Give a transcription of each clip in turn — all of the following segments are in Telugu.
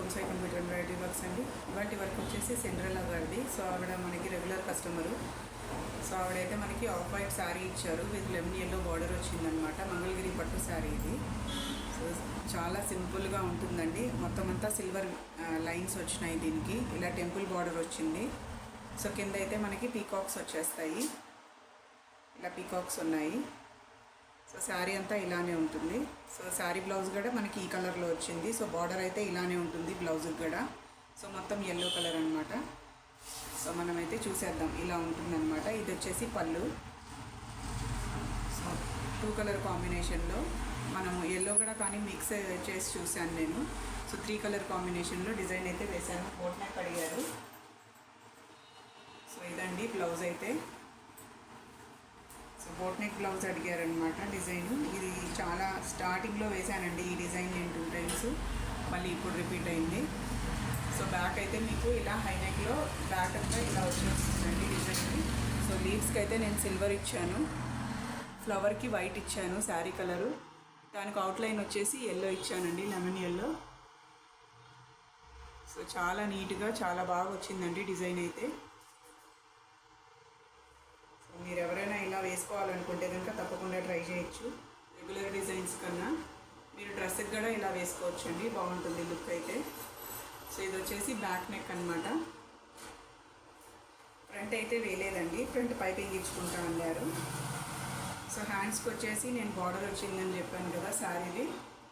Om Sai computer embroidery works అండి. ఇవాటి వర్క్ వచ్చేసి సెండ్రెల్లా గారిది. సో ఆవిడ మనకి రెగ్యులర్ కస్టమరు. సో ఆవిడైతే మనకి ఆఫ్ వైట్ శారీ ఇచ్చారు విత్ లెమన్ ఎల్లో బార్డర్ వచ్చిందనమాట. మంగళగిరి పట్టు శారీ ఇది. సో చాలా సింపుల్గా ఉంటుందండి. మొత్తం అంతా సిల్వర్ లైన్స్ వచ్చినాయి దీనికి. ఇలా టెంపుల్ బార్డర్ వచ్చింది. సో కింద అయితే మనకి పీకాక్స్ వచ్చేస్తాయి. ఇలా పీకాక్స్ ఉన్నాయి. సో శారీ అంతా ఇలానే ఉంటుంది. సో శారీ బ్లౌజ్ కూడా మనకి ఈ కలర్లో వచ్చింది. సో బార్డర్ అయితే ఇలానే ఉంటుంది బ్లౌజ్కి కూడా. సో మొత్తం ఎల్లో కలర్ అనమాట. సో మనమైతే చూసేద్దాం. ఇలా ఉంటుందన్నమాట. ఇది వచ్చేసి పళ్ళు. సో 2 కలర్ కాంబినేషన్లో మనము ఎల్లో కూడా కానీ మిక్స్ చేసి చూశాను నేను. సో 3 కలర్ కాంబినేషన్లో డిజైన్ అయితే వేశాను. బోట్ నెక్ అడిగారు. సో ఇదండి బ్లౌజ్ అయితే. సో బోట్ నెక్ బ్లౌజ్ అడిగారనమాట డిజైన్. ఇది చాలా స్టార్టింగ్లో వేశానండి ఈ డిజైన్ నేను 2 టైమ్స్. మళ్ళీ ఇప్పుడు రిపీట్ అయింది. సో బ్యాక్ అయితే మీకు ఇలా హై నెక్లో బ్యాక్ అంతా ఇలా వచ్చేస్తుందండి డిజైన్. సో లీవ్స్కి అయితే నేను సిల్వర్ ఇచ్చాను, ఫ్లవర్కి వైట్ ఇచ్చాను శారీ కలరు. దానికి అవుట్లైన్ వచ్చేసి ఎల్లో ఇచ్చానండి, లెమన్ ఎల్లో. సో చాలా నీట్గా చాలా బాగా వచ్చిందండి డిజైన్ అయితే. మీరు ఎవరైనా ఇలా వేసుకోవాలనుకుంటే కనుక తప్పకుండా ట్రై చేయొచ్చు. రెగ్యులర్ డిజైన్స్ కన్నా మీరు డ్రెస్కి కూడా ఇలా వేసుకోవచ్చు అండి, బాగుంటుంది లుక్ అయితే. సో ఇది వచ్చేసి బ్యాక్ నెక్ అనమాట. ఫ్రంట్ అయితే వేయలేదండి, ఫ్రంట్ పైపింగ్ ఇచ్చుకుంటా అన్నారు. సో హ్యాండ్స్కి వచ్చేసి నేను బార్డర్ వచ్చిందని చెప్పాను కదా శారీది.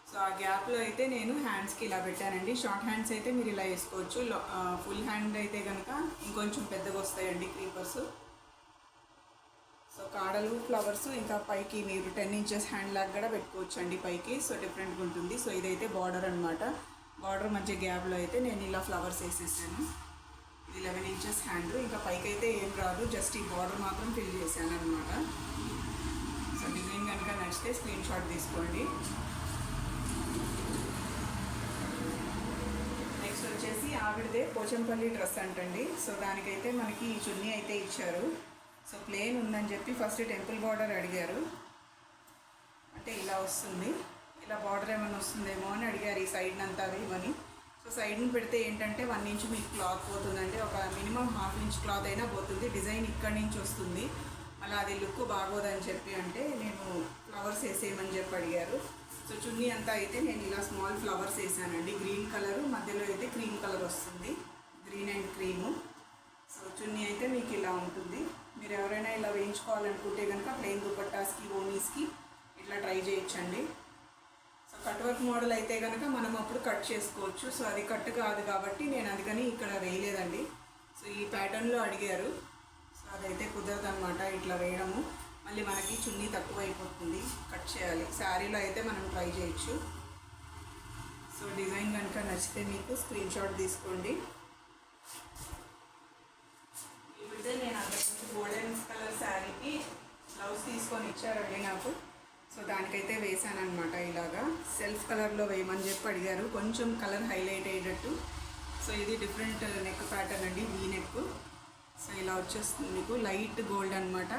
సో ఆ గ్యాప్లో అయితే నేను హ్యాండ్స్కి ఇలా పెట్టానండి. షార్ట్ హ్యాండ్స్ అయితే మీరు ఇలా వేసుకోవచ్చు. ఫుల్ హ్యాండ్ అయితే కనుక ఇంకొంచెం పెద్దగా వస్తాయండి క్రీపర్స్. సో కాడలు ఫ్లవర్స్ ఇంకా పైకి మీరు 10 ఇంచెస్ హ్యాండ్ లాగ్ కూడా పెట్టుకోవచ్చు అండి పైకి. సో డిఫరెంట్గా ఉంటుంది. సో ఇదైతే బార్డర్ అనమాట. బార్డర్ మధ్య గ్యాప్లో అయితే నేను ఇలా ఫ్లవర్స్ వేసేసాను. ఇది 11 ఇంచెస్ హ్యాండ్. ఇంకా పైకి అయితే ఏం రాదు, జస్ట్ ఈ బార్డర్ మాత్రం ఫిల్ చేశాను అనమాట. సో డిజైన్ కనుక నచ్చితే స్క్రీన్ షాట్ తీసుకోండి. నెక్స్ట్ వచ్చేసి ఆవిడదే పోచంపల్లి డ్రెస్ అంటండి. సో దానికైతే మనకి ఈ చున్నీ అయితే ఇచ్చారు. సో ప్లెయిన్ ఉందని చెప్పి ఫస్ట్ టెంపుల్ బార్డర్ అడిగారు. అంటే ఇలా వస్తుంది, ఇలా బార్డర్ ఏమైనా వస్తుందేమో అని అడిగారు ఈ సైడ్ అంతా వేయమని. సో సైడ్ని పెడితే ఏంటంటే 1 ఇంచ్ మీకు క్లాత్ పోతుందండి. ఒక మినిమం 1/2 ఇంచ్ క్లాత్ అయినా పోతుంది. డిజైన్ ఇక్కడి నుంచి వస్తుంది. అలా అది లుక్ బాగోదని చెప్పి అంటే నేను ఫ్లవర్స్ వేసేయమని చెప్పి అడిగారు. సో చున్నీ అంతా అయితే నేను ఇలా స్మాల్ ఫ్లవర్స్ వేసానండి. గ్రీన్ కలరు, మధ్యలో అయితే క్రీమ్ కలర్ వస్తుంది, గ్రీన్ అండ్ క్రీము. సో చున్నీ అయితే మీకు ఇలా ఉంటుంది. మీరు ఎవరైనా ఇలా వేయించుకోవాలనుకుంటే కనుక ప్లెయిన్ దుపట్టాస్కి ఓనీస్కి ఇట్లా ట్రై చేయొచ్చండి. సో కట్ వర్క్ మోడల్ అయితే కనుక మనం అప్పుడు కట్ చేసుకోవచ్చు. సో అది కట్ కాదు కాబట్టి నేను అందుకని ఇక్కడ వేయలేదండి. సో ఈ ప్యాటర్న్లో అడిగారు. సో అదైతే కుదరదు అనమాట ఇట్లా వేయడము. మళ్ళీ మనకి చున్నీ తక్కువ అయిపోతుంది, కట్ చేయాలి. శారీలో అయితే మనం ట్రై చేయొచ్చు. సో డిజైన్ కనుక నచ్చితే మీకు స్క్రీన్ షాట్ తీసుకోండి. ఇప్పుడైతే నేను అక్కడ గోల్డెన్ కలర్ శారీకి బ్లౌజ్ తీసుకొని ఇచ్చారండి నాకు. సో దానికైతే వేసాను అనమాట. ఇలాగా సెల్ఫ్ కలర్లో వేయమని చెప్పి అడిగారు, కొంచెం కలర్ హైలైట్ అయ్యేటట్టు. సో ఇది డిఫరెంట్ నెక్ ప్యాటర్న్ అండి, వీ నెక్. సో ఇలా వచ్చేస్తుంది మీకు లైట్ గోల్డ్ అనమాట.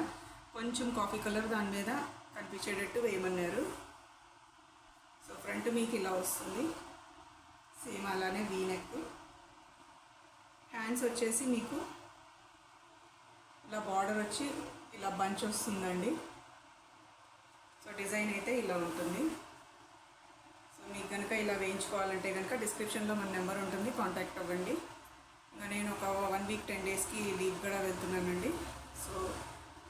కొంచెం కాఫీ కలర్ దాని మీద కనిపించేటట్టు వేయమన్నారు. సో ఫ్రంట్ మీకు ఇలా వస్తుంది, సేమ్ అలానే వీ నెక్. హ్యాండ్స్ వచ్చేసి మీకు ఇలా బార్డర్ వచ్చి ఇలా బంచ్ వస్తుందండి. సో డిజైన్ అయితే ఇలా ఉంటుంది. సో మీకు కనుక ఇలా వేయించుకోవాలంటే కనుక డిస్క్రిప్షన్లో మన నెంబర్ ఉంటుంది, కాంటాక్ట్ అవ్వండి. ఇంకా నేను ఒక 1 వీక్ 10 డేస్కి లీవ్ కూడా వెళ్తున్నానండి. సో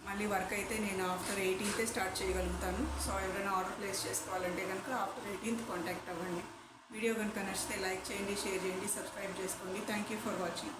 మళ్ళీ వర్క్ అయితే నేను ఆఫ్టర్ 18th స్టార్ట్ చేయగలుగుతాను. సో ఎవరైనా ఆర్డర్ ప్లేస్ చేసుకోవాలంటే కనుక ఆఫ్టర్ 18th కాంటాక్ట్ అవ్వండి. వీడియో కనుక నచ్చితే లైక్ చేయండి, షేర్ చేయండి, సబ్స్క్రైబ్ చేసుకోండి. Thank you for watching.